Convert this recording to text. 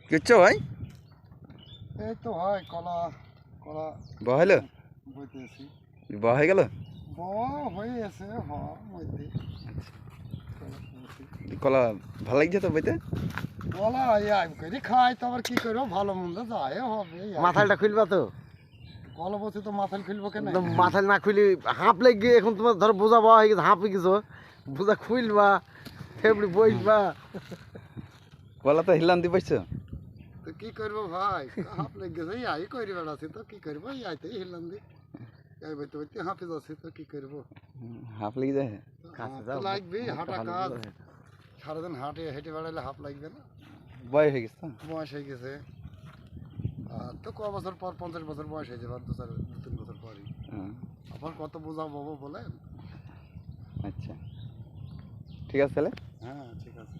কি হচ্ছে ভাই? এই তো হয় কলা কলা বড় হলো? বইতেছি। বড় হয়ে গেল? বড় হয়ে গেছে বইতে। কলা ভালো লাগছে তো বইতে? কলা আই করে খাই তো আবার কি করবো, ভালো মন্দ যায় হবে। মাথালটা খুলবা তো? কলা বসে তো মাথায় খুলবো কেন? মাথাল না খুলি হাঁপ লেগে এখন তোমার ধরো বোঝা বয়া হয়ে গেছে, হাঁপ হয়ে গেছো, বোঝা খুলবা ফেবড়ি বইবা। কলা তো হিলান দিয়ে পাইছো? তো কি করবো ভাই, হাঁপ লেগে গেছে আই করি বেড়াচ্ছি তো কি করবো, আইতে হিলাম দি এই বইতে বইতে হাঁপে যাচ্ছি তো কি করবো। হাফ লেগে যায়। লাগবে হাঁটা কাজ, সারাদিন হাঁটে হেঁটে বেড়ালে হাঁপ লাগবে না? বয়স হয়ে গেছে তো? বয়স হয়ে গেছে আর তো ক বছর পর 50 বছর বয়স হয়ে যাবে, আর 2-3 বছর পরই। আবার কত বোঝাবো বলে। আচ্ছা ঠিক আছে তাহলে। হ্যাঁ ঠিক আছে।